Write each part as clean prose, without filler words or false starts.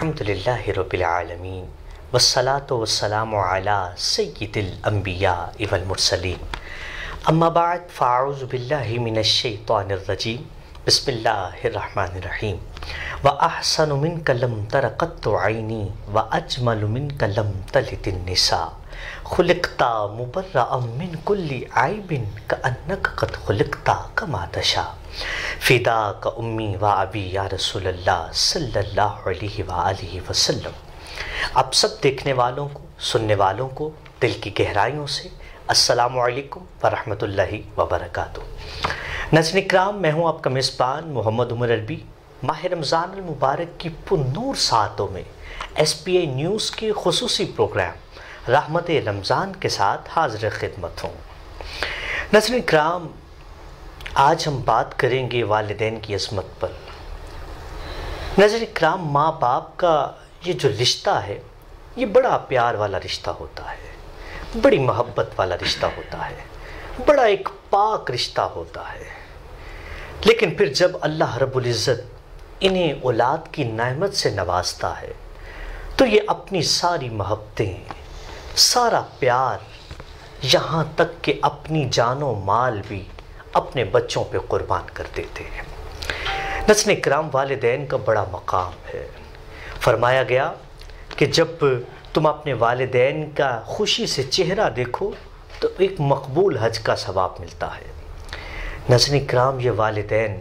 الحمدللہ رب العالمین والصلاة والسلام علی سید الانبیاء والمرسلین اما بعد فاعوذ باللہ من الشیطان الرجیم بسم اللہ الرحمن الرحیم وَأَحْسَنُ مِنْكَ لَمْ تَرَ قَطُّ عَيْنِي وَأَجْمَلُ مِنْكَ لَمْ تَلِدِ النِّسَاءُ خُلِقْتَ مُبَرَّأً مِنْ كُلِّ عَيْبٍ كَأَنَّكَ قَدْ خُلِقْتَ كَمَا تَشَاءُ فِدَاكَ أُمِّي وَأَبِي یا رسول اللہ صلی اللہ علیہ وآلہ وسلم۔ اب سب دیکھنے والوں کو، سننے والوں کو دل کی گہرائیوں سے السلام علیکم ورحمۃ اللہ وبرکاتہ۔ ناظرین اکرام، میں ہوں آپ کا میزبان محمد عمر عربی۔ ماہ رمضان المبارک کی پرنور ساعتوں میں ایس پی اے نیوز کے خصوصی پروگرام رحمت رمضان کے ساتھ حاضر خدمت ہوں۔ ناظرین اکرام، آج ہم بات کریں گے والدین کی عظمت پر۔ ناظرین اکرام، ماں باپ کا یہ جو رشتہ ہے یہ بڑا پیار والا رشتہ ہوتا ہے، بڑی محبت والا رشتہ ہوتا ہے، بڑا ایک پاک رشتہ ہوتا ہے۔ لیکن پھر جب اللہ رب العزت انہیں اولاد کی نعمت سے نوازتا ہے تو یہ اپنی ساری محبتیں، سارا پیار، یہاں تک کہ اپنی جان و مال بھی اپنے بچوں پہ قربان کر دیتے ہیں۔ ناظرین اکرام، والدین کا بڑا مقام ہے۔ فرمایا گیا کہ جب تم اپنے والدین کا خوشی سے چہرہ دیکھو تو ایک مقبول حج کا ثواب ملتا ہے۔ ناظرین اکرام، یہ والدین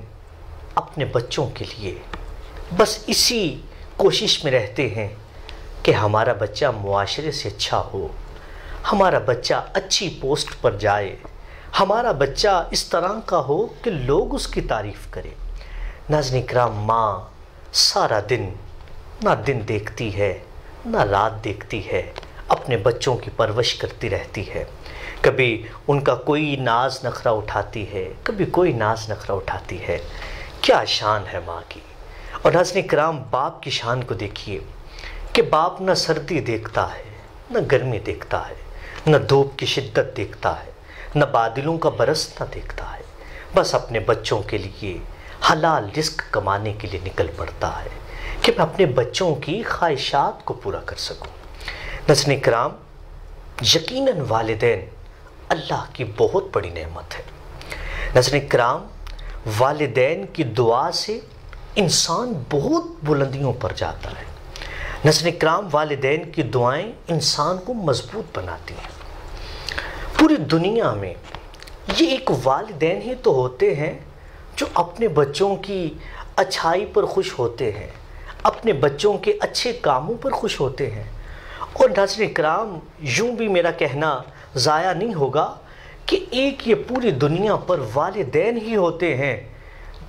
اپنے بچوں کے لیے بس اسی کوشش میں رہتے ہیں کہ ہمارا بچہ معاشرے سے اچھا ہو، ہمارا بچہ اچھی پوسٹ پر جائے، ہمارا بچہ اس طرح کا ہو کہ لوگ اس کی تعریف کریں۔ ناظرین اکرام، ماں سارا دن نہ دن دیکھتی ہے نہ رات دیکھتی ہے، اپنے بچوں کی پرورش کرتی رہتی ہے۔ کبھی ان کا کوئی ناز نخرہ اٹھاتی ہے، کبھی کوئی ناز نخرہ اٹھاتی ہے۔ کیا شان ہے ماں کی! اور ناظرین اکرام، باپ کی شان کو دیکھیے کہ باپ نہ سردی دیکھتا ہے، نہ گرمی دیکھتا ہے، نہ دھوپ کی شدت دیکھتا ہے، نہ بادلوں کا برسنا دیکھتا ہے، بس اپنے بچوں کے لیے حلال رزق کمانے کے لیے نکل پڑتا ہے کہ میں اپنے بچوں کی خواہشات کو پورا کر سکوں۔ ناظرین اکرام، یقیناً والدین اللہ کی بہت بڑی نعمت ہے۔ ناظرین اکرام، والدین کی دعا سے انسان بہت بلندیوں پر جاتا ہے۔ ناظرین اکرام، والدین کی دعائیں انسان کو مضبوط بناتی ہیں۔ پوری دنیا میں یہ ایک والدین ہی تو ہوتے ہیں جو اپنے بچوں کی اچھائی پر خوش ہوتے ہیں، اپنے بچوں کے اچھے کاموں پر خوش ہوتے ہیں۔ اور ناظرین اکرام، یوں بھی میرا کہنا ضائع نہیں ہوگا کہ ایک یہ پوری دنیا پر والدین ہی ہوتے ہیں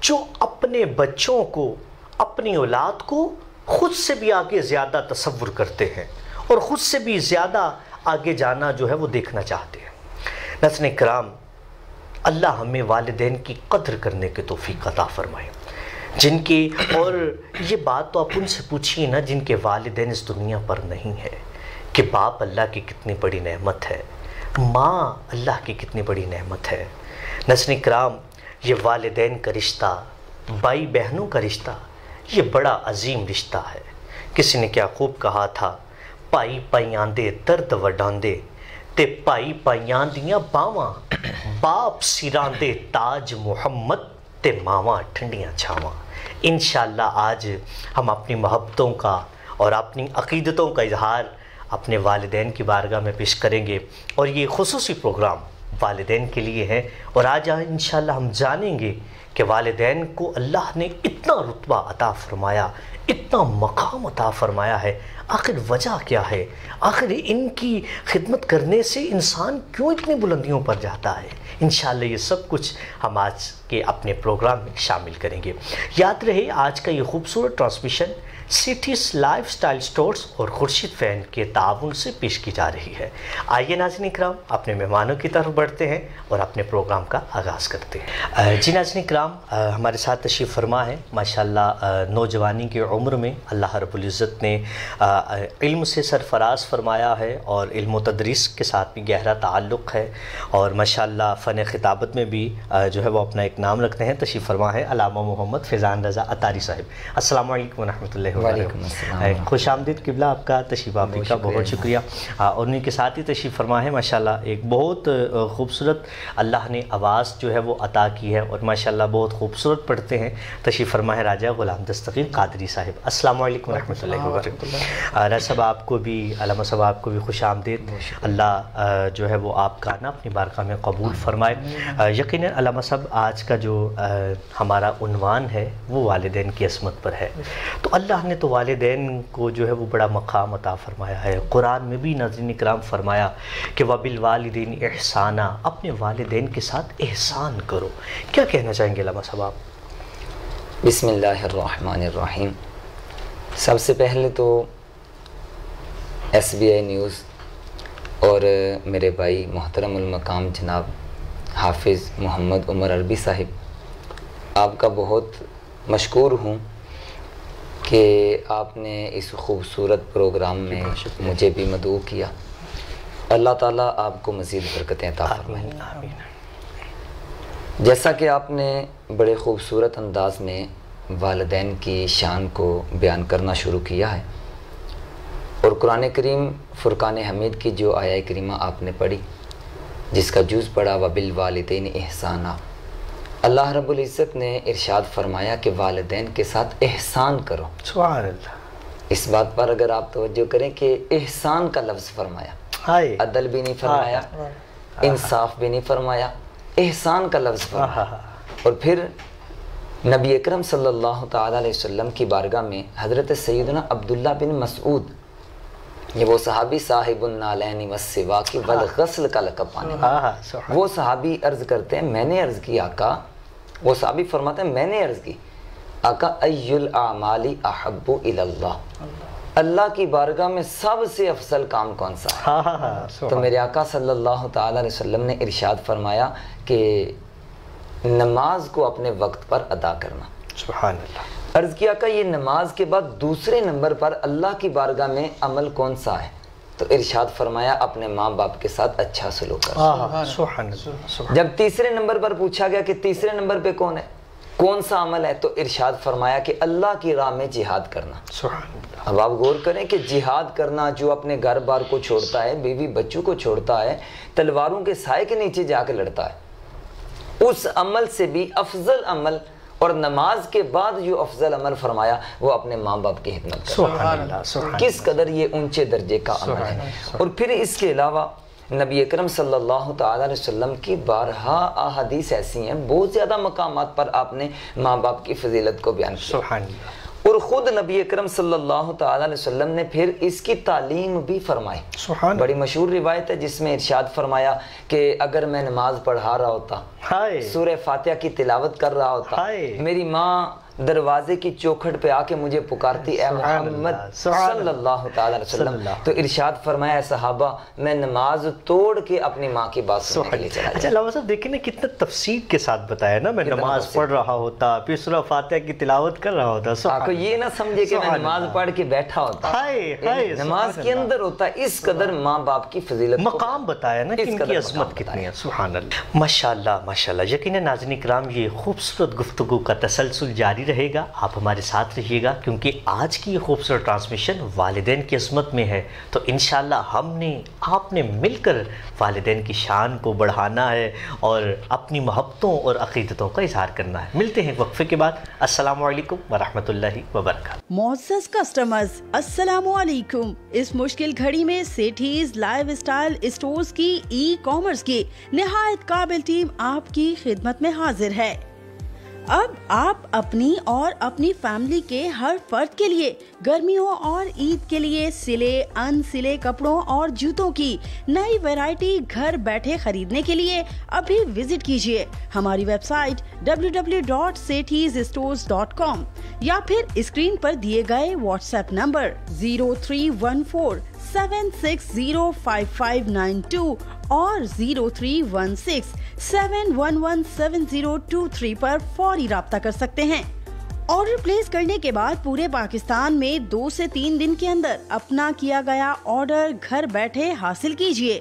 جو اپنے بچوں کو، اپنی اولاد کو خود سے بھی آگے زیادہ تصور کرتے ہیں اور خود سے بھی زیادہ آگے جانا جو ہے وہ دیکھنا چاہتے ہیں۔ ناظرین اکرام، اللہ ہمیں والدین کی قدر کرنے کی توفیق عطا فرمائے، جن کی، اور یہ بات تو آپ ان سے پوچھیے نا جن کے والدین اس دنیا پر نہیں ہے، کہ باپ اللہ کی کتنی بڑی نعمت ہے، ماں اللہ کی کتنی بڑی نعمت ہے۔ ناظرین اکرام، یہ والدین کا رشتہ، بھائی بہنوں کا رشتہ، یہ بڑا عظیم رشتہ ہے۔ کسی نے کیا خوب کہا تھا، پائی پائیاندے درد وڈاندے تے پائی پائیاندیاں باواں، باپ سراندے تاج محمد تے ماواں ٹھنڈیاں چھاواں۔ انشاءاللہ آج ہم اپنی محبتوں کا اور اپنی عقیدتوں کا اظہار اپنے والدین کی بارگاہ میں پیش کریں گے، اور یہ خصوصی پروگرام والدین کے لیے ہے۔ اور آج انشاءاللہ ہم جانیں گے کہ والدین کو اللہ نے اتنا رتبہ عطا فرمایا، اتنا مقام عطا فرمایا ہے، آخر وجہ کیا ہے؟ آخر ان کی خدمت کرنے سے انسان کیوں اتنی بلندیوں پر جاتا ہے؟ انشاءاللہ یہ سب کچھ ہم آج کے اپنے پروگرام میں شامل کریں گے۔ یاد رہے، آج کا یہ خوبصورت transmission cities life style stores اور خورشید فین کے تعاون سے پیش کی جا رہی ہے۔ آئیے ناظرین اکرام، اپنے مہمانوں کی طرف بڑھتے ہیں اور اپنے پروگرام کا آغاز کرتے ہیں۔ جی ناظرین اکرام، ہمارے ساتھ تشریف فرما ہے ماشاءاللہ نوجوانی کی عمر میں اللہ رب العزت نے علم سے سرفراز فرمایا ہے، اور علم و تدریس کے ساتھ بھی گہرا تعلق ہے، اور ماشاءاللہ فن خطابت میں بھی جو ہے وہ اپنا ایک نام رکھتے ہیں۔ تشریف فرما ہے علامہ محمد فیضان رضا عطاری صاحب۔ السلام علیکم ورحمۃ اللہ وعلیکم السلام. خوش آمدید قبلہ، آپ کا تشریف آوری کا بہت شکریہ. اور انہیں کے ساتھ ہی تشریف فرما ہے ماشاءاللہ ایک بہت خوبصورت اللہ نے آواز جو ہے وہ عطا کی ہے، اور ماشاءاللہ بہت خوبصورت پڑھتے ہیں. تشریف فرما ہے راجہ غلام دستگیر قادری صاحب. السلام علیکم ورحمۃ اللہ وبرکاتہ. راجہ صاحب آپ کو بھی، علامہ صاحب آپ کو بھی خوش آمدید. اللہ جو ہے وہ آپ کا نا اپنی بارگاہ میں قبول فرمائے. یقیناً علامہ صاحب آج کا جو ہمارا عنوان ہے وہ والدین کی عصمت پر ہے. تو اللہ نے تو والدین کو جو ہے وہ بڑا مقام عطا فرمایا ہے. قرآن میں بھی ناظرین کرام فرمایا کہ وَبِالْوَالِدَيْنِ احسانا، اپنے والدین کے ساتھ احسان کرو. کیا کہنا چاہیں گے علامہ صاحب آپ؟ بسم اللہ الرحمن الرحیم. سب سے پہلے تو SBI نیوز اور میرے بھائی محترم المقام جناب حافظ محمد عمر عربی صاحب، آپ کا بہت مشکور ہوں کہ آپ نے اس خوبصورت پروگرام میں مجھے بھی مدعو کیا. اللہ تعالیٰ آپ کو مزید برکتیں عطا فرمائیں. جیسا کہ آپ نے بڑے خوبصورت انداز میں والدین کی شان کو بیان کرنا شروع کیا ہے، اور قرآن کریم فرقان حمید کی جو آیہ کریمہ آپ نے پڑھی، جس کا جز پڑھا وَبِالْوَالِدَيْنِ احسانا، اللہ رب العزت نے ارشاد فرمایا کہ والدین کے ساتھ احسان کرو. سبحان اللہ. اس بات پر اگر آپ توجہ کریں کہ احسان کا لفظ فرمایا، عدل بھی نہیں فرمایا، انصاف بھی نہیں فرمایا، احسان کا لفظ فرمایا. اور پھر نبی اکرم صلی اللہ تعالیٰ علیہ وسلم کی بارگاہ میں حضرت سیدنا عبداللہ بن مسعود، یہ وہ صحابی صاحب النالین والسواک والغسل کا لقب پانے والے، وہ صحابی عرض کرتے ہیں میں نے عرض کی آقا، وہ صحابی فرماتے ہیں میں نے عرض کی آقا ای الاعمال احب الی اللہ، اللہ کی بارگاہ میں سب سے افضل کام کون سا ہے؟ تو میرے آقا صلی اللہ تعالیٰ علیہ وسلم نے ارشاد فرمایا کہ نماز کو اپنے وقت پر ادا کرنا. سبحان اللہ. عرض کیا کہ یہ نماز کے بعد دوسرے نمبر پر اللہ کی بارگاہ میں عمل کون سا ہے؟ تو ارشاد فرمایا اپنے ماں باپ کے ساتھ اچھا سلوک کرنا. سبحان اللہ. جب تیسرے نمبر پر پوچھا گیا کہ تیسرے نمبر پہ کون ہے، کون سا عمل ہے، تو ارشاد فرمایا کہ اللہ کی راہ میں جہاد کرنا. سبحان اللہ. اب آپ غور کریں کہ جہاد کرنا، جو اپنے گھر بار کو چھوڑتا ہے، بیوی بچوں کو چھوڑتا ہے، تلواروں کے سائے کے نیچے جا کے لڑتا ہے، اس عمل سے بھی افضل عمل، اور نماز کے بعد جو افضل عمل فرمایا وہ اپنے ماں باپ کی خدمت کرنا. سبحان اللہ. کس قدر یہ اونچے درجے کا عمل ہے. اور پھر اس کے علاوہ نبی اکرم صلی اللہ تعالیٰ علیہ وسلم کی بارہا احادیث ایسی ہیں، بہت زیادہ مقامات پر آپ نے ماں باپ کی فضیلت کو بیان کیا. سبحان اللہ. اور خود نبی اکرم صلی اللہ تعالیٰ علیہ وسلم نے پھر اس کی تعلیم بھی فرمائی. بڑی مشہور روایت ہے جس میں ارشاد فرمایا کہ اگر میں نماز پڑھا رہا ہوتا، سورہ فاتحہ کی تلاوت کر رہا ہوتا، میری ماں دروازے کی چوکھٹ پہ آ کے مجھے پکارتی اے محمد صلی اللہ تعالیٰ علیہ وسلم، تو ارشاد فرمایا اے صحابہ میں نماز توڑ کے اپنی ماں کی بات سننے کے لیے چلا جاتا. اچھا علامہ صاحب دیکھیں نا کتنا تفصیل کے ساتھ بتایا نا، میں نماز پڑھ رہا ہوتا، پھر سورہ فاتحہ کی تلاوت کر رہا ہوتا. آپ کو یہ نہ سمجھے کہ میں نماز پڑھ کے بیٹھا ہوتا، نماز کے اندر ہوتا. اس قدر ماں باپ کی فضیلت مقام بتایا نا کہ ان کی عظمت کتنی ہے. سبحان اللہ. ماشاءاللہ ماشاءاللہ. یقیناً ناظرین کرام یہ خوبصورت گفتگو کا تسلسل جاری رہے گا، آپ ہمارے ساتھ رہیے گا، کیونکہ آج کی یہ خوبصورت ٹرانسمیشن والدین کی عظمت میں ہے. تو انشاءاللہ ہم نے آپ نے مل کر والدین کی شان کو بڑھانا ہے اور اپنی محبتوں اور عقیدتوں کا اظہار کرنا ہے. ملتے ہیں وقفے کے بعد. السلام علیکم ورحمۃ اللہ وبرکاتہ. معزز کسٹمرز السلام علیکم. اس مشکل گھڑی میں سیٹھیز لائف اسٹائل اسٹورز کی ای کامرس کی نہایت قابل ٹیم آپ کی خدمت میں حاضر ہے. اب آپ اپنی اور اپنی فیملی کے ہر فرد کے لیے گرمیوں اور عید کے لیے سلے ان سلے کپڑوں اور جوتوں کی نئی ویرائٹی گھر بیٹھے خریدنے کے لیے ابھی وزٹ کیجیے ہماری ویب سائٹ www.sethysstores.com یا پھر اسکرین پر دیے گئے واٹس ایپ نمبر 031476055592 اور 0316711723 پر فوری رابطہ کر سکتے ہیں. آرڈر پلیس کرنے کے بعد پورے پاکستان میں 2 سے 3 دن کے اندر اپنا کیا گیا آرڈر گھر بیٹھے حاصل کیجیے.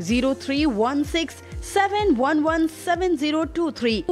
0316711723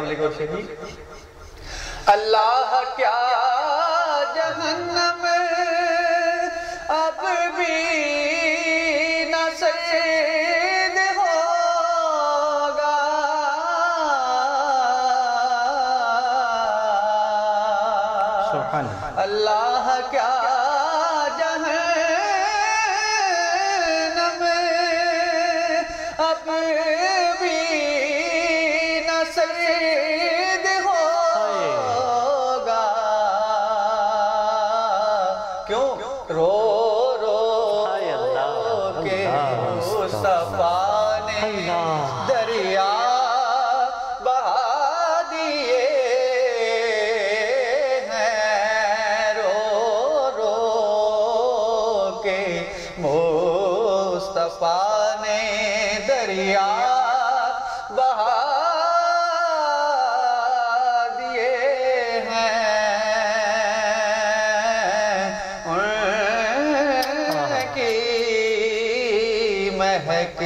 قابل غور شہید. اللہ کیا جہنم اب بھی نہ سید ہوگا. سبحان اللہ کیا جہنم اب بھی نہ سید ہوگا. کیوں رو رو کے مصطفیٰ نے دریا بہا دیے ہیں. رو رو کے مصطفیٰ نے دریا بہا دیے ہیں. ان کی مہک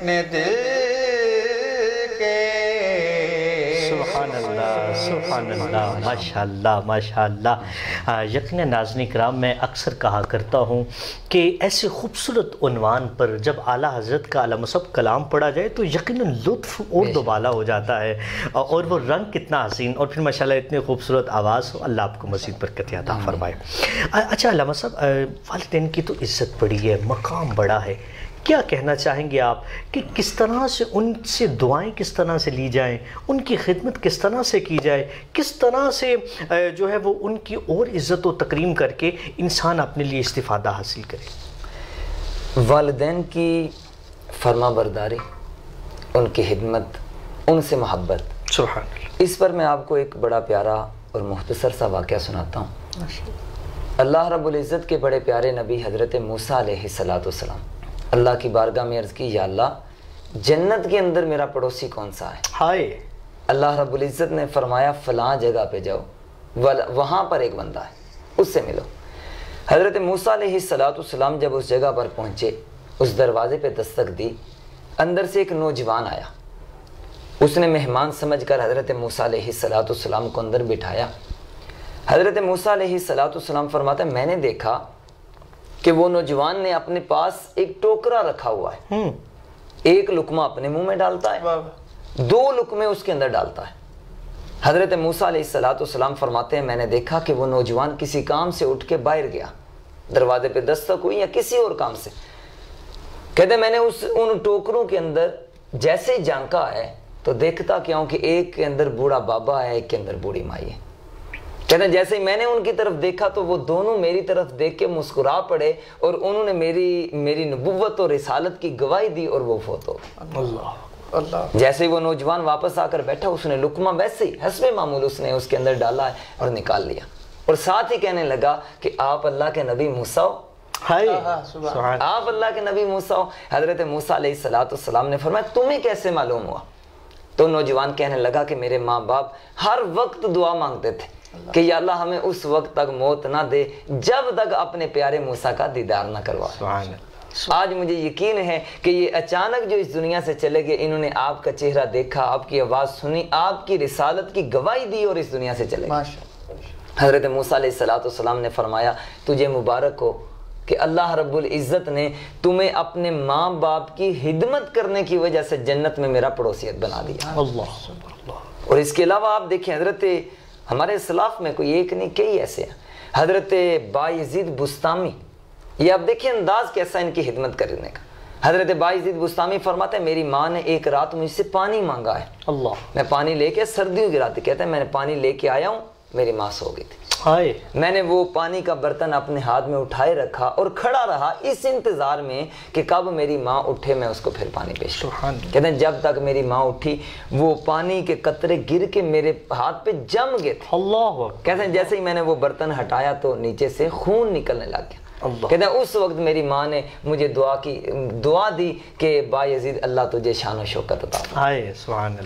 نے دل کے. سبحان اللہ سبحان اللہ ماشاءاللہ ماشاءاللہ. یقیناً ناظرین کرام میں اکثر کہا کرتا ہوں کہ ایسے خوبصورت عنوان پر جب اعلیٰ حضرت کا اعلیٰ مصب کلام پڑھا جائے تو یقیناً لطف اور دوبالا ہو جاتا ہے، اور وہ رنگ کتنا حسین، اور پھر ماشاءاللہ اتنی خوبصورت آواز ہو. اللہ آپ کو مزید برکت عطا فرمائے. اچھا علامہ صاحب، والدین کی تو عزت بڑی ہے، مقام بڑا ہے، کیا کہنا چاہیں گے آپ کہ کس طرح سے ان سے دعائیں کس طرح سے لی جائیں، ان کی خدمت کس طرح سے کی جائے، کس طرح سے جو ہے وہ ان کی اور عزت و تکریم کر کے انسان اپنے لیے استفادہ حاصل کرے؟ والدین کی فرما برداری، ان کی خدمت، ان سے محبت. سبحان اللہ. اس پر میں آپ کو ایک بڑا پیارا اور مختصر سا واقعہ سناتا ہوں. اللہ رب العزت کے بڑے پیارے نبی حضرت موسیٰ علیہ السلام اللہ کی بارگاہ میں عرض کی، یا اللہ جنت کے اندر میرا پڑوسی کون سا ہے؟ ہائے. اللہ رب العزت نے فرمایا فلاں جگہ پہ جاؤ، وہاں پر ایک بندہ ہے، اس سے ملو. حضرت موسیٰ علیہ السلام جب اس جگہ پر پہنچے، اس دروازے پہ دستک دی، اندر سے ایک نوجوان آیا. اس نے مہمان سمجھ کر حضرت موسیٰ علیہ السلام کو اندر بٹھایا. حضرت موسیٰ علیہ السلام فرماتا ہے میں نے دیکھا کہ وہ نوجوان نے اپنے پاس ایک ٹوکرا رکھا ہوا ہے، ایک لقمہ اپنے منہ میں ڈالتا ہے، 2 لقمے اس کے اندر ڈالتا ہے. حضرت موسیٰ علیہ السلام فرماتے ہیں میں نے دیکھا کہ وہ نوجوان کسی کام سے اٹھ کے باہر گیا، دروازے پہ دستک ہوئی یا کسی اور کام سے. کہتے ہیں میں نے ان ٹوکروں کے اندر جیسے ہی جھانکا ہے تو دیکھتا کیا ہوں کہ ایک کے اندر بوڑھا بابا ہے، ایک کے اندر بوڑھی مائی ہے. کہتے ہیں جیسے ہی میں نے ان کی طرف دیکھا تو وہ دونوں میری طرف دیکھ کے مسکرا پڑے اور انہوں نے میری نبوت اور رسالت کی گواہی دی اور وہ فوت ہو. جیسے ہی وہ نوجوان واپس آ کر بیٹھا، اس نے لقمہ ویسے ہی حسب معمول اس نے اس کے اندر ڈالا ہے اور نکال لیا، اور ساتھ ہی کہنے لگا کہ آپ اللہ کے نبی موسیٰ، آپ اللہ کے نبی موسیٰ. حضرت موسیٰ علیہ السلام نے فرمایا تمہیں کیسے معلوم ہوا؟ تو نوجوان کہنے لگا کہ میرے ماں باپ ہر وقت دعا مانگتے تھے کہ یا اللہ ہمیں اس وقت تک موت نہ دے جب تک اپنے پیارے موسیٰ کا دیدار نہ کروائے. آج مجھے یقین ہے کہ یہ اچانک جو اس دنیا سے چلے گئے، انہوں نے آپ کا چہرہ دیکھا، آپ کی آواز سنی، آپ کی رسالت کی گواہی دی اور اس دنیا سے چلے گئے. حضرت موسیٰ علیہ السلام نے فرمایا تجھے مبارک ہو کہ اللہ رب العزت نے تمہیں اپنے ماں باپ کی خدمت کرنے کی وجہ سے جنت میں میرا پڑوسیت بنا دیا. اور اس کے علاوہ آپ دیکھیں حضرت ہمارے اسلاف میں کوئی ایک نہیں کئی ایسے ہیں. حضرت بایزید بستامی، یہ آپ دیکھیں انداز کیسا ان کی خدمت کرنے کا. حضرت بایزید بستامی فرماتے ہیں میری ماں نے ایک رات مجھ سے پانی مانگا ہے، میں پانی لے کے سردیوں کی رات، کہتے ہیں میں نے پانی لے کے آیا ہوں، میری ماں سو گئی تھی. میں نے وہ پانی کا برتن اپنے ہاتھ میں اٹھائے رکھا اور کھڑا رہا اس انتظار میں کہ کب میری ماں اٹھے میں اس کو پھر پانی پیش کروں. کہتے ہیں جب تک میری ماں اٹھی وہ پانی کے قطرے گر کے میرے ہاتھ پہ جم گئے تھے. کہتے ہیں جیسے ہی میں نے وہ برتن ہٹایا تو نیچے سے خون نکلنے لگ گیا. کہتے ہیں اس وقت میری ماں نے مجھے دعا دی کہ بایزید اللہ تجھے شان و شوکت عطا فرمائے.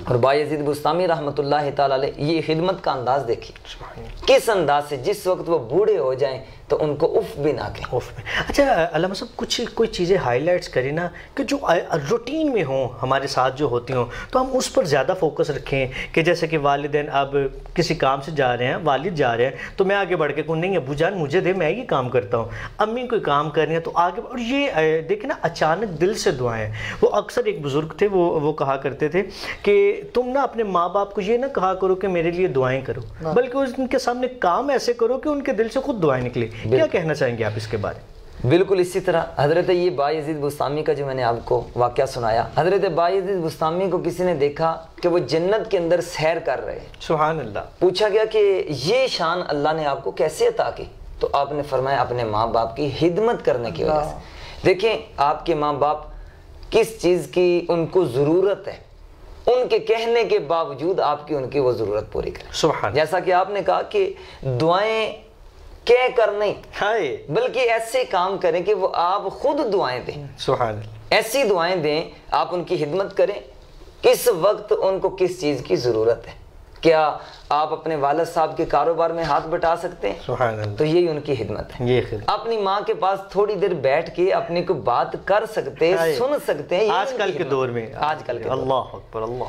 اور بایزید بستامی رحمت اللہ تعالی علیہ یہ خدمت کا انداز دیکھیے کس انداز سے، جس وقت وہ بوڑھے ہو جائیں تو ان کو اف بھی نہ کہیں. اچھا علامہ صاحب کچھ کوئی چیزیں ہائی لائٹس کریں نا کہ جو روٹین میں ہوں ہمارے ساتھ جو ہوتی ہوں تو ہم اس پر زیادہ فوکس رکھیں کہ جیسے کہ والدین اب کسی کام سے جا رہے ہیں, والد جا رہے ہیں تو میں آگے بڑھ کے کہوں نہیں ابو جان مجھے دے میں یہ کام کرتا ہوں, امی کوئی کام کر رہی ہیں تو آگے. اور یہ دیکھیں نا اچانک دل سے دعائیں. وہ اکثر ایک بزرگ تھے وہ کہا کرتے تھے کہ تم نا اپنے ماں باپ کو یہ نہ کہا کرو کہ میرے لیے دعائیں کرو, بلکہ ان کے سامنے کام ایسے کرو کہ ان کے دل سے خود دعائیں نکلے. کیا کہنا چاہیں گے آپ اس کے بارے میں؟ بالکل اسی طرح حضرت یہ بایزید بستامی کا جو میں نے آپ کو واقعہ سنایا, حضرت بایزید بستامی کو کسی نے دیکھا کہ وہ جنت کے اندر سیر کر رہے ہیں. سبحان اللہ. پوچھا گیا کہ یہ شان اللہ نے آپ کو کیسے عطا کی؟ تو آپ نے فرمایا اپنے ماں باپ کی خدمت کرنے کی وجہ سے. دیکھیں آپ کے ماں باپ کس چیز کی ان کو ضرورت ہے, ان کے کہنے کے باوجود آپ کی ان کی وہ ضرورت پوری کریں. سبحان. جیسا کہ آپ نے کہا کہ دعائیں کہہ کر نہیں بلکہ ایسے کام کریں کہ وہ آپ خود دعائیں دیں. سبحان. ایسی دعائیں دیں, آپ ان کی خدمت کریں. کس وقت ان کو کس چیز کی ضرورت ہے, کیا آپ اپنے والد صاحب کے کاروبار میں ہاتھ بٹا سکتے ہیں؟ سبحان اللہ. تو یہی ان کی خدمت ہے. اپنی ماں کے پاس تھوڑی دیر بیٹھ کے اپنی کو بات کر سکتے ہیں, سن سکتے ہیں. آج کل کے دور میں, آج کل کے اللہ اکبر اللہ,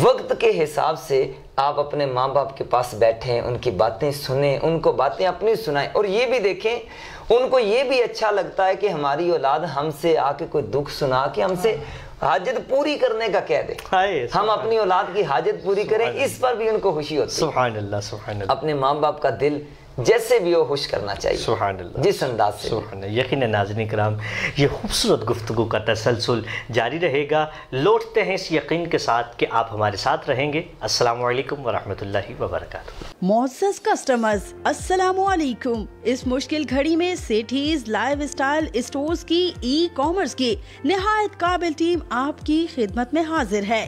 وقت کے حساب سے آپ اپنے ماں باپ کے پاس بیٹھیں, ان کی باتیں سنیں, ان کو باتیں اپنی سنائیں. اور یہ بھی دیکھیں ان کو یہ بھی اچھا لگتا ہے کہ ہماری اولاد ہم سے آ کے کوئی دکھ سنا کے ہم سے حاجت پوری کرنے کا کہہ دے, ہم اپنی اولاد کی حاجت پوری کریں, اس پر بھی ان کو خوشی ہوتی ہے. سبحان اللہ سبحان اللہ. اپنے ماں باپ کا دل جیسے بھی ہو خوش کرنا چاہیے, سبحان اللہ, جس انداز سے. سبحان اللہ. یقیناً ناظرین کرام یہ خوبصورت گفتگو کا تسلسل جاری رہے گا. لوٹتے ہیں اس یقین کے ساتھ کہ آپ ہمارے ساتھ رہیں گے. السلام علیکم ورحمۃ اللہ وبرکاتہ. معزز کسٹمرز السلام علیکم. اس مشکل گھڑی میں سیٹھیز لائف اسٹائل اسٹورز کی ای کامرس کی نہایت قابل ٹیم آپ کی خدمت میں حاضر ہے.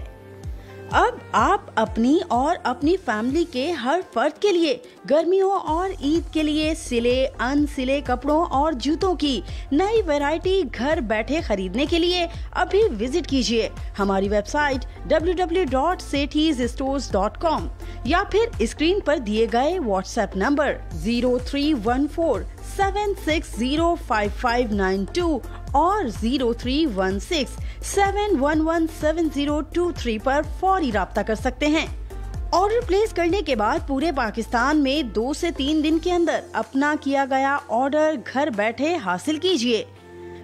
اب آپ اپنی اور اپنی فیملی کے ہر فرد کے لیے گرمیوں اور عید کے لیے سلے ان سلے کپڑوں اور جوتوں کی نئی ویرائٹی گھر بیٹھے خریدنے کے لیے ابھی وزٹ کیجیے ہماری ویب سائٹ www.sethizstores.com یا پھر اسکرین پر دیے گئے واٹس ایپ نمبر 031476055592 اور 0316711702 پر فوری رابطہ کر سکتے ہیں. آرڈر پلیس کرنے کے بعد پورے پاکستان میں 2 سے 3 دن کے اندر اپنا کیا گیا آرڈر گھر بیٹھے حاصل کیجیے.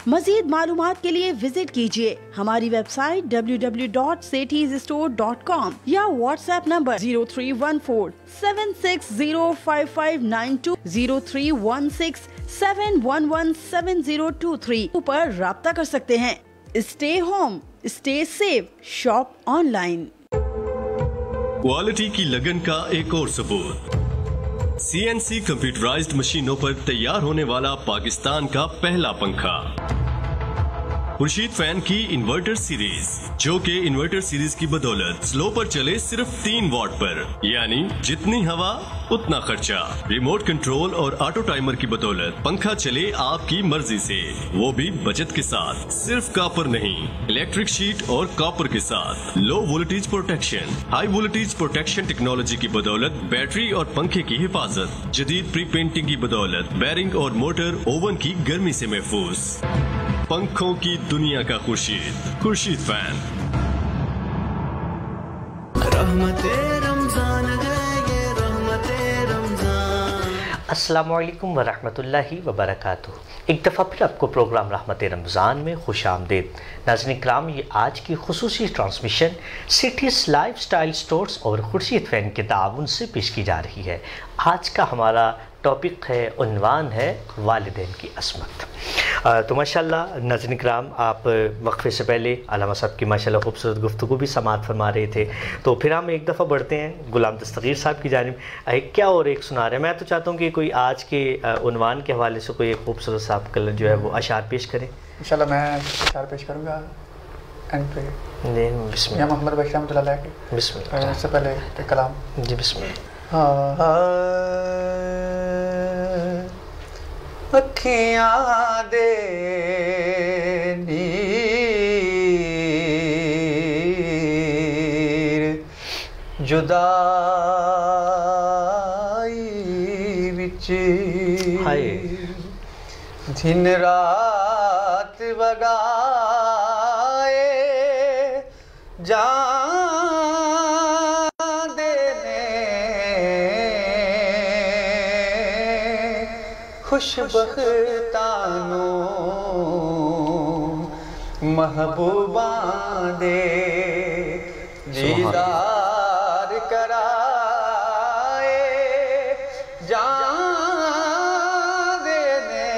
مزید معلومات کے لیے وزٹ کیجیے ہماری ویب سائٹ www.sethizstore.com یا واٹس ایپ نمبر 031476055592 0316711702 پر رابطہ کر سکتے ہیں. Stay home, stay safe, shop online. Quality کی لگن کا ایک اور ثبوت. CNC کمپیوٹرائزڈ مشینوں پر تیار ہونے والا پاکستان کا پہلا پنکھا خورشید فین کی انورٹر سیریز, جو کہ انورٹر سیریز کی بدولت سلو پر چلے صرف 3 واٹ پر, یعنی جتنی ہوا اتنا خرچہ. ریموٹ کنٹرول اور آٹو ٹائمر کی بدولت پنکھا چلے آپ کی مرضی سے, وہ بھی بچت کے ساتھ. صرف کاپر نہیں, الیکٹرک شیٹ اور کاپر کے ساتھ. Low voltage protection, high voltage protection technology کی بدولت بیٹری اور پنکھے کی حفاظت. جدید پری پینٹنگ کی بدولت بیرنگ اور موٹر اوون کی گرمی سے محفوظ. پنکھوں کی دنیا کا خورشید فین. رحمت رمضان ہے یہ رحمت رمضان. السلام علیکم ورحمۃ اللہ وبرکاتہ. ایک دفعہ پھر آپ کو پروگرام رحمت رمضان میں خوش آمدید. ناظرین کرام یہ آج کی خصوصی transmission cities life style stores اور خورشید فین کے تعاون سے پیش کی جا رہی ہے. آج کا ہمارا ٹاپک ہے, عنوان ہے والدین کی عصمت. تو ماشاءاللہ ناظرین کرام آپ وقفے سے پہلے علامہ صاحب کی ماشاءاللہ خوبصورت گفتگو بھی سماعت فرما رہے تھے, تو پھر ہم ایک دفعہ بڑھتے ہیں غلام دستگیر صاحب کی جانب. کیا اور ایک سنا رہے ہیں, میں تو چاہتا ہوں کہ کوئی آج کے عنوان کے حوالے سے کوئی ایک خوبصورت صاحب کلر جو ہے وہ اشعار پیش کریں. انشاءاللہ میں اشعار پیش کروں گا اینڈ پہ. بسم اللہ. محمد بشیر رحمۃ اللہ علیہ کے بسم اللہ. اس سے پہلے کلام. جی بسم اللہ. اکھیاں دے نیر جدائی وچ دن رات وگائے جان دینے خوش بختانوں محبوباں دے دیدار کرائے جان دینے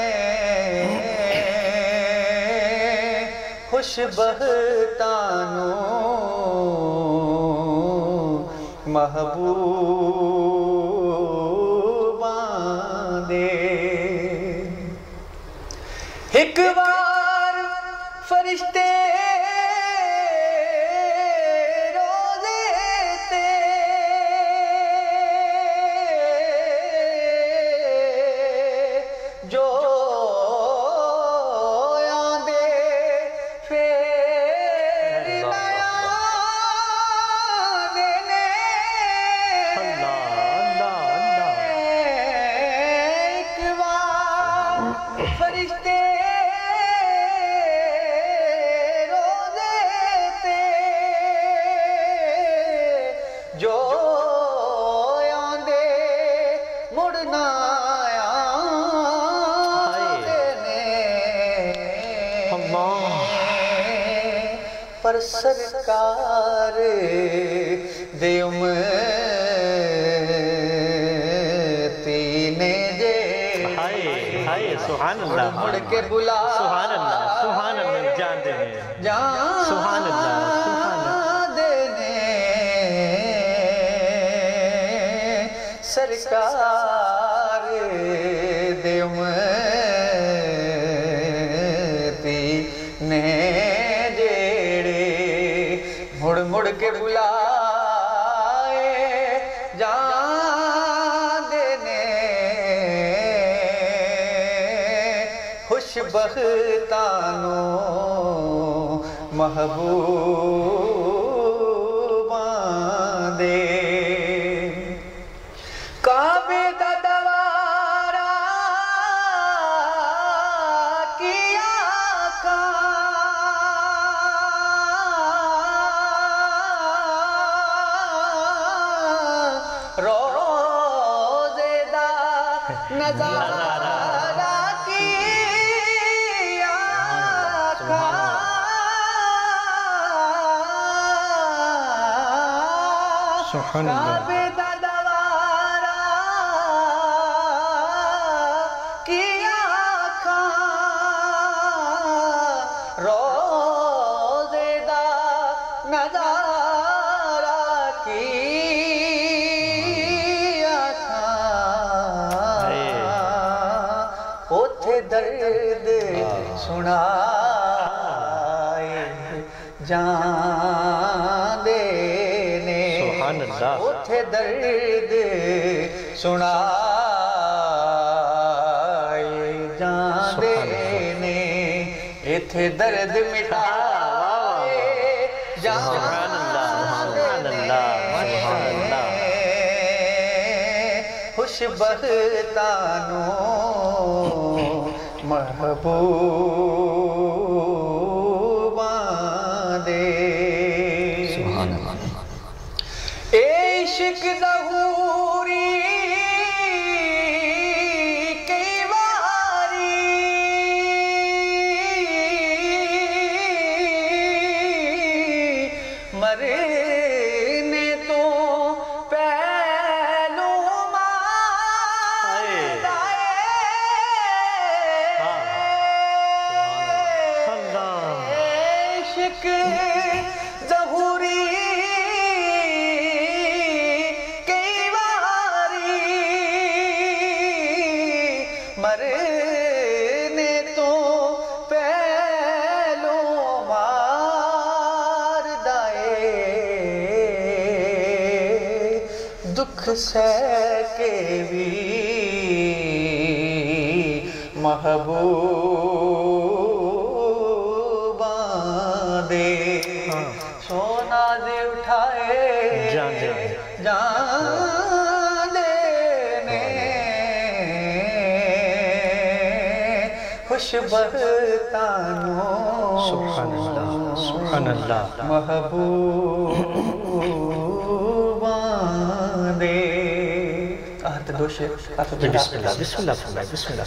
خوش بختانوں محبوباں دے ایک بار فرشتے روزے تے جو آندے پھر نیا دینے ایک بار فرشتے جو آندے مڑنا پر سرکار دے امتی نے جے سبحان اللہ مڑ کے بلا سبحان اللہ جان دینے سبحان اللہ سرکار دے امتی نے جیڑے مڑ مڑ کے بلائے جان دینے خوش بختانوں محبوباں دے کعبے دا دوارا کیا روزے دا نظارہ کیا کعبے دا دوارا کیا روزے دا نظارہ کیا اوتھے درد سنائے جان دینے اوتھے درد سنائے جان دینے ایتھے درد مٹائے جان دینے خوش بختانوں محبوباں دے عشق ظہوری کئی باری مرنے تو پہلو عشق ظہوری مرنے تو پہلو مار دائے دکھ سہ کے بھی محبوباں دے سونا دے اٹھائے جان خوشبختانوں سبحان اللہ محبوباں دے آہت دو شیر بسم اللہ بسم اللہ فرمائے بسم اللہ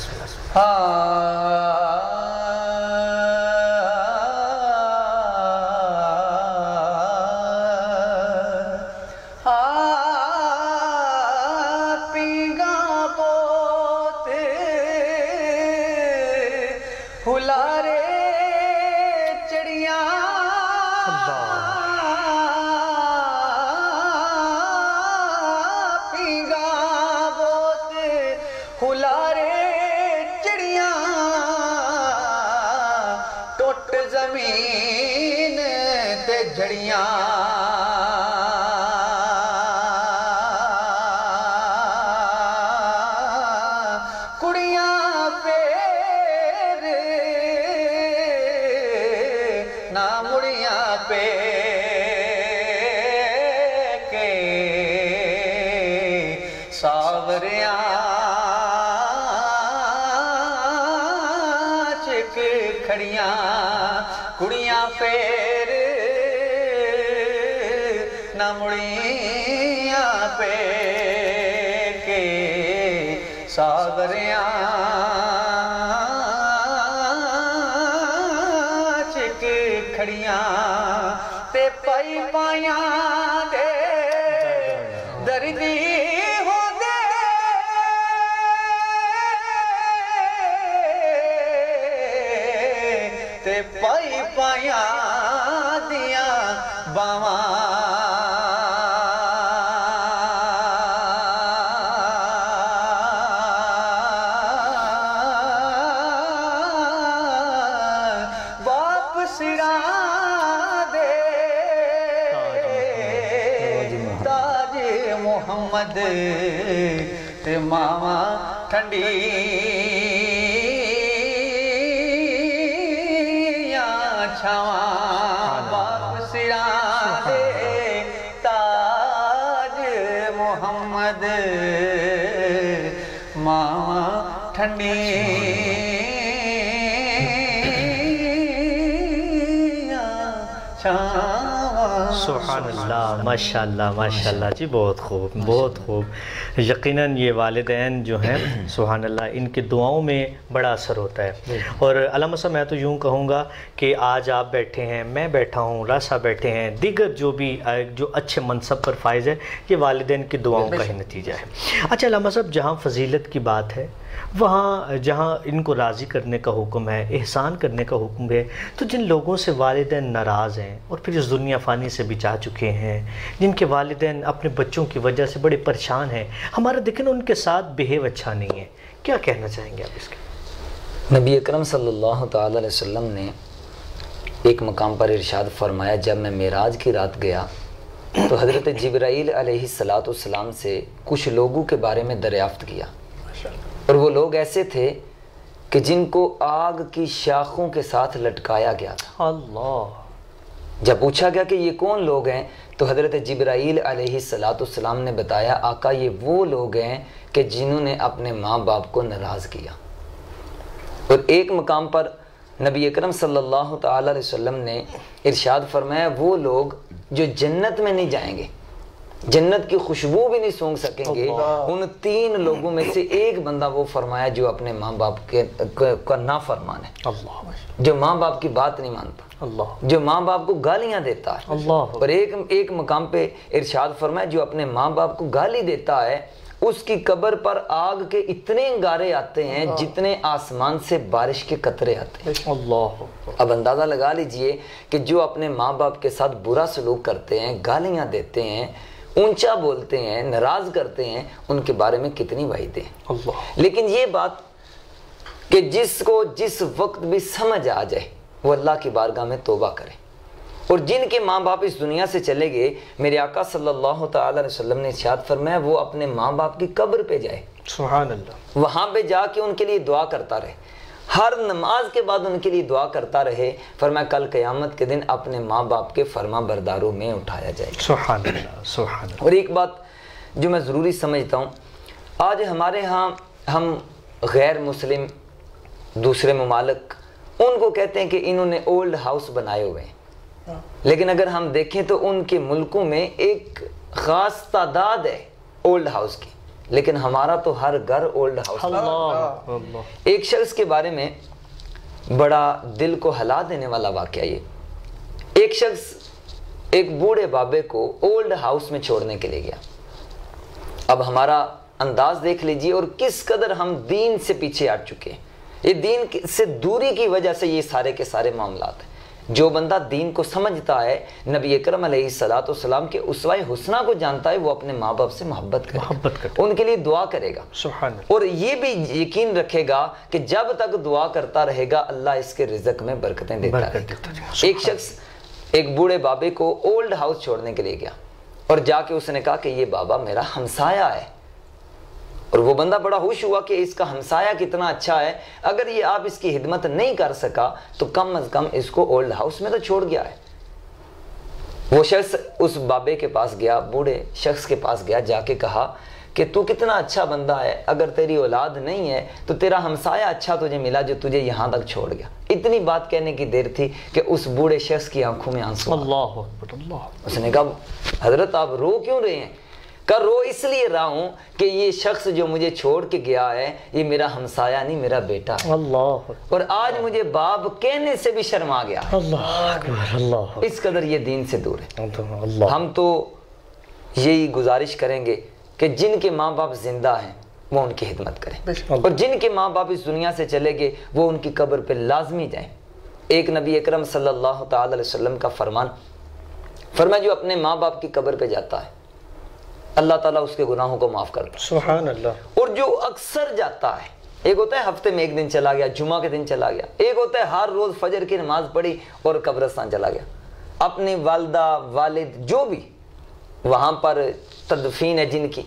کڑیاں پیر نہ مڑیاں پہ کے ساوریاں چک کھڑیاں تے پائی پائیاں دے دردی پائی پایا دیا باواں باپ سرا دے تاج محمد تے ماواں ٹھنڈی باپ سرا دے تاج محمد ماں ٹھنڈی سبحان اللہ ماشاءاللہ ماشاءاللہ جی بہت خوب بہت خوب یقیناً یہ والدین جو ہیں سبحان اللہ ان کی دعاؤں میں بڑا اثر ہوتا ہے اور علامہ صاحب میں تو یوں کہوں گا کہ آج آپ بیٹھے ہیں میں بیٹھا ہوں راسا بیٹھے ہیں دیگر جو بھی جو اچھے منصب پر فائز ہے یہ والدین کی دعاؤں کا ہی نتیجہ ہے اچھا علامہ صاحب جہاں فضیلت کی بات ہے وہاں جہاں ان کو راضی کرنے کا حکم ہے احسان کرنے کا حکم ہے تو جن لوگوں سے والدین ناراض ہیں اور پھر اس دنیا فانی سے بھی جا چکے ہیں جن کے والدین اپنے بچوں کی وجہ سے بڑے پریشان ہیں ہمارا دیکھیں ان کے ساتھ بیہیو اچھا نہیں ہے کیا کہنا چاہیں گے آپ اس کے نبی اکرم صلی اللہ تعالی علیہ وسلم نے ایک مقام پر ارشاد فرمایا جب میں معراج کی رات گیا تو حضرت جبرائیل علیہ السلام سے کچھ لوگوں کے بارے میں دریافت کیا اور وہ لوگ ایسے تھے کہ جن کو آگ کی شاخوں کے ساتھ لٹکایا گیا تھا اللہ جب پوچھا گیا کہ یہ کون لوگ ہیں تو حضرت جبرائیل علیہ السلام نے بتایا آقا یہ وہ لوگ ہیں کہ جنہوں نے اپنے ماں باپ کو ناراض کیا اور ایک مقام پر نبی اکرم صلی اللہ تعالی علیہ وسلم نے ارشاد فرمایا وہ لوگ جو جنت میں نہیں جائیں گے جنت کی خوشبو بھی نہیں سونگ سکیں گے ان 3 لوگوں میں سے ایک بندہ وہ فرمایا جو اپنے ماں باپ کا نافرمان ہے جو ماں باپ کی بات نہیں مانتا جو ماں باپ کو گالیاں دیتا ہے اور ایک مقام پہ ارشاد فرمایا جو اپنے ماں باپ کو گالی دیتا ہے اس کی قبر پر آگ کے اتنے انگارے آتے ہیں جتنے آسمان سے بارش کے قطرے آتے ہیں اب اندازہ لگا لیجئے کہ جو اپنے ماں باپ کے ساتھ برا سلوک کرتے ہیں گالیاں دیتے ہیں اونچا بولتے ہیں ناراض کرتے ہیں ان کے بارے میں کتنی وعیدیں ہیں لیکن یہ بات کہ جس کو جس وقت بھی سمجھ آ جائے وہ اللہ کی بارگاہ میں توبہ کرے اور جن کے ماں باپ اس دنیا سے چلے گئے میرے آقا صلی اللہ تعالی علیہ وسلم نے ارشاد فرمایا وہ اپنے ماں باپ کی قبر پہ جائے سبحان اللہ وہاں پہ جا کے ان کے لیے دعا کرتا رہے ہر نماز کے بعد ان کے لیے دعا کرتا رہے فرمایا کل قیامت کے دن اپنے ماں باپ کے فرما برداروں میں اٹھایا جائے گا سبحان اللہ سبحان اللہ اور ایک بات جو میں ضروری سمجھتا ہوں آج ہمارے ہاں ہم غیر مسلم دوسرے ممالک ان کو کہتے ہیں کہ انہوں نے اولڈ ہاؤس بنائے ہوئے ہیں، لیکن اگر ہم دیکھیں تو ان کے ملکوں میں ایک خاص تعداد ہے اولڈ ہاؤس کی، لیکن ہمارا تو ہر گھر اولڈ ہاؤس۔ ایک شخص کے بارے میں بڑا دل کو ہلا دینے والا واقعہ یہ، ایک شخص ایک بوڑھے بابے کو اولڈ ہاؤس میں چھوڑنے کے لیے گیا۔ اب ہمارا انداز دیکھ لیجئے اور کس قدر ہم دین سے پیچھے ہٹ چکے ہیں۔ یہ دین سے دوری کی وجہ سے یہ سارے کے سارے معاملات ہیں۔ جو بندہ دین کو سمجھتا ہے، نبی اکرم علیہ السلام کے اسوہ حسنہ کو جانتا ہے، وہ اپنے ماں باپ سے محبت کرے، ان کے لیے دعا کرے گا، اور یہ بھی یقین رکھے گا کہ جب تک دعا کرتا رہے گا اللہ اس کے رزق میں برکتیں دیتا رہے گا۔ ایک شخص ایک بوڑھے بابے کو اولڈ ہاؤس چھوڑنے کے لیے گیا اور جا کے اس نے کہا کہ یہ بابا میرا ہمسایہ ہے، اور وہ بندہ بڑا خوش ہوا کہ اس کا ہمسایہ کتنا اچھا ہے، اگر یہ آپ اس کی خدمت نہیں کر سکا تو کم از کم اس کو اولڈ ہاؤس میں تو چھوڑ گیا ہے۔ وہ شخص اس بابے کے پاس گیا، بوڑھے شخص کے پاس گیا، جا کے کہا کہ تو کتنا اچھا بندہ ہے، اگر تیری اولاد نہیں ہے تو تیرا ہمسایہ اچھا تجھے ملا جو تجھے یہاں تک چھوڑ گیا۔ اتنی بات کہنے کی دیر تھی کہ اس بوڑھے شخص کی آنکھوں میں آنسو اللہ اکبر، اللہ۔ اس نے کہا حضرت آپ رو کیوں رہے ہیں؟ کہ رو اس لیے رہا ہوں کہ یہ شخص جو مجھے چھوڑ کے گیا ہے یہ میرا ہمسایہ نہیں، میرا بیٹا ہے، اللہ، اور آج مجھے باپ کہنے سے بھی شرم آ گیا۔ اللہ اکبر، اللہ، اس قدر یہ دین سے دور ہے۔ اللہ۔ ہم تو یہی گزارش کریں گے کہ جن کے ماں باپ زندہ ہیں وہ ان کی خدمت کریں، اور جن کے ماں باپ اس دنیا سے چلے گئے وہ ان کی قبر پہ لازمی جائیں۔ ایک نبی اکرم صلی اللہ تعالی علیہ وسلم کا فرمایا جو اپنے ماں باپ کی قبر پہ جاتا ہے اللہ تعالیٰ اس کے گناہوں کو معاف کرتا ہے، سبحان اللہ۔ اور جو اکثر جاتا ہے، ایک ہوتا ہے ہفتے میں ایک دن چلا گیا، جمعہ کے دن چلا گیا، ایک ہوتا ہے ہر روز فجر کی نماز پڑھی اور قبرستان چلا گیا، اپنی والدہ والد جو بھی وہاں پر تدفین ہے جن کی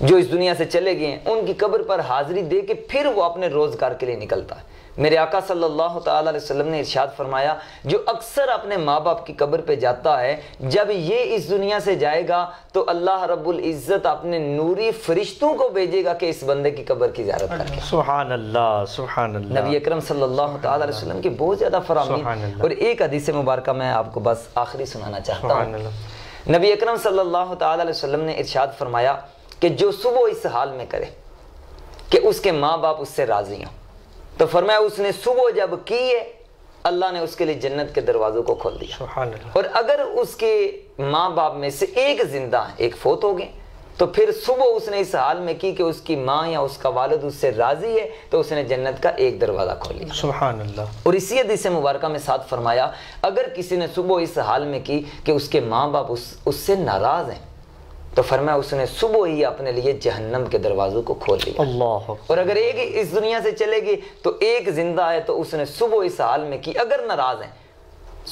جو اس دنیا سے چلے گئے ہیں ان کی قبر پر حاضری دے کے پھر وہ اپنے روزگار کے لیے نکلتا ہے۔ میرے آقا صلی اللہ تعالی علیہ وسلم نے ارشاد فرمایا جو اکثر اپنے ماں باپ کی قبر پہ جاتا ہے جب یہ اس دنیا سے جائے گا تو اللہ رب العزت اپنے نوری فرشتوں کو بھیجے گا کہ اس بندے کی قبر کی زیارت کریں۔ سبحان اللہ، سبحان اللہ۔ نبی اکرم صلی اللہ تعالی علیہ وسلم کی بہت زیادہ فرامین، اور ایک حدیث مبارکہ میں آپ کو بس آخری سنانا چاہتا ہوں۔ نبی اکرم صلی اللہ تعالی علیہ وسلم نے ارشاد فرمایا کہ جو صبح اس حال میں کرے کہ اس کے ماں باپ اس سے راضی ہوں، تو فرمایا اس نے صبح جب کی ہے اللہ نے اس کے لیے جنت کے دروازوں کو کھول دیا، سبحان اللہ۔ اور اگر اس کے ماں باپ میں سے ایک زندہ ہے، ایک فوت ہو گئے، تو پھر صبح اس نے اس حال میں کی کہ اس کی ماں یا اس کا والد اس سے راضی ہے تو اس نے جنت کا ایک دروازہ کھول لیا، سبحان اللہ۔ اور اسی حدیث مبارکہ میں ساتھ فرمایا اگر کسی نے صبح اس حال میں کی کہ اس کے ماں باپ اس سے ناراض ہیں تو فرمایا اس نے صبح ہی اپنے لیے جہنم کے دروازوں کو کھول لیا۔ اللہ، اور اگر ایک اس دنیا سے چلے گی تو ایک زندہ ہے تو اس نے صبح اس حال میں کی اگر ناراض ہیں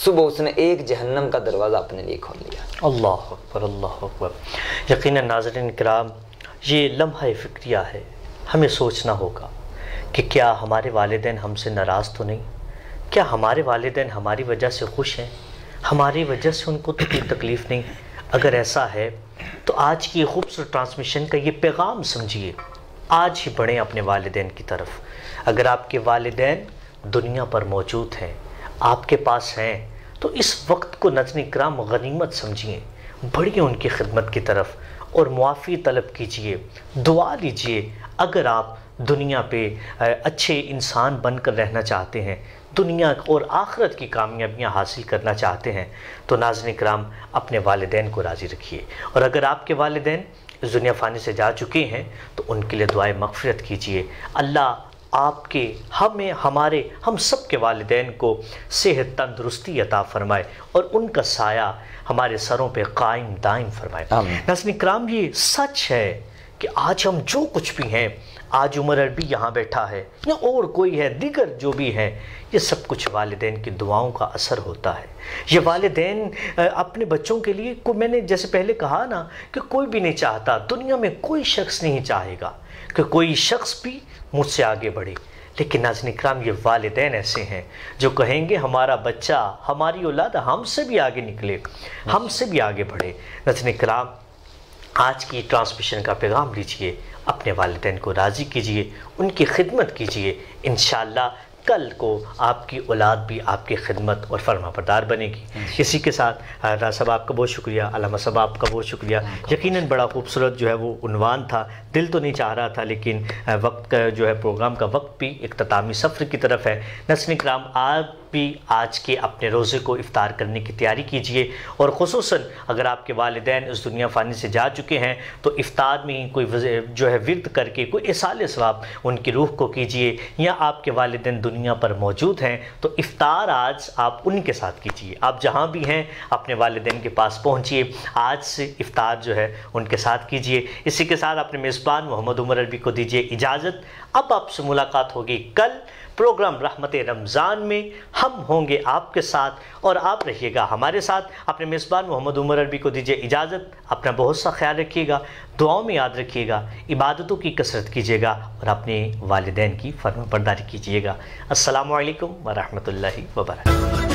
صبح اس نے ایک جہنم کا دروازہ اپنے لیے کھول لیا۔ اللہ اکبر، اللہ اکبر۔ یقیناً ناظرین کرام یہ لمحہ فکریہ ہے، ہمیں سوچنا ہوگا کہ کیا ہمارے والدین ہم سے ناراض تو نہیں، کیا ہمارے والدین ہماری وجہ سے خوش ہیں، ہماری وجہ سے ان کو تو کوئی تکلیف نہیں۔ اگر ایسا ہے تو آج کی خوبصورت ٹرانسمیشن کا یہ پیغام سمجھیے، آج ہی بڑھیں اپنے والدین کی طرف۔ اگر آپ کے والدین دنیا پر موجود ہیں، آپ کے پاس ہیں، تو اس وقت کو ناظرین کرام غنیمت سمجھیے، بڑھیے ان کی خدمت کی طرف اور معافی طلب کیجئے، دعا لیجئے۔ اگر آپ دنیا پہ اچھے انسان بن کر رہنا چاہتے ہیں، دنیا اور آخرت کی کامیابیاں حاصل کرنا چاہتے ہیں، تو ناظرین کرام اپنے والدین کو راضی رکھیے، اور اگر آپ کے والدین اس دنیا فانی سے جا چکے ہیں تو ان کے لیے دعائے مغفرت کیجئے۔ اللہ آپ کے ہم سب کے والدین کو صحت تندرستی عطا فرمائے اور ان کا سایہ ہمارے سروں پہ قائم دائم فرمائے۔ ناظرین کرام یہ سچ ہے کہ آج ہم جو کچھ بھی ہیں، آج عمر عربی یہاں بیٹھا ہے یا اور کوئی ہے، دیگر جو بھی ہیں، یہ سب کچھ والدین کی دعاؤں کا اثر ہوتا ہے۔ یہ والدین اپنے بچوں کے لیے میں نے جیسے پہلے کہا نا کہ کوئی بھی نہیں چاہتا، دنیا میں کوئی شخص نہیں چاہے گا کہ کوئی شخص بھی مجھ سے آگے بڑھے، لیکن ناظرین کرام یہ والدین ایسے ہیں جو کہیں گے ہمارا بچہ، ہماری اولاد ہم سے بھی آگے نکلے، ہم سے بھی آگے بڑھے۔ ناظرین کرام آج کی ٹرانسمیشن کا پیغام لیجئے، اپنے والدین کو راضی کیجئے، ان کی خدمت کیجئے، انشاءاللہ کل کو آپ کی اولاد بھی آپ کی خدمت اور فرما بردار بنے گی۔ اسی کے ساتھ راز صاحب آپ کا بہت شکریہ، علامہ صاحب آپ کا بہت شکریہ، یقیناً بڑا خوبصورت جو ہے وہ عنوان تھا، دل تو نہیں چاہ رہا تھا لیکن وقت کا جو ہے پروگرام کا وقت بھی اختتامی سفر کی طرف ہے۔ ناظرین کرام، آپ بھی آج کے اپنے روزے کو افطار کرنے کی تیاری کیجئے، اور خصوصاً اگر آپ کے والدین اس دنیا فانی سے جا چکے ہیں تو افطار میں ہی کوئی جو ہے ورد کر کے کوئی ایصال ثواب ان کی روح کو کیجئے، یا آپ کے والدین دنیا پر موجود ہیں تو افطار آج آپ ان کے ساتھ کیجئے، آپ جہاں بھی ہیں اپنے والدین کے پاس پہنچیے، آج سے افطار جو ہے ان کے ساتھ کیجئے۔ اسی کے ساتھ اپنے میزبان محمد عمر عربی کو دیجئے اجازت، اب آپ سے ملاقات ہوگی کل پروگرام رحمت رمضان میں، ہم ہوں گے آپ کے ساتھ اور آپ رہیے گا ہمارے ساتھ۔ اپنے میزبان محمد عمر عربی کو دیجئے اجازت، اپنا بہت سا خیال رکھیے گا، دعاؤں میں یاد رکھیے گا، عبادتوں کی کثرت کیجیے گا اور اپنے والدین کی فرما برداری کیجیے گا۔ السلام علیکم ورحمۃ اللہ وبرکاتہ۔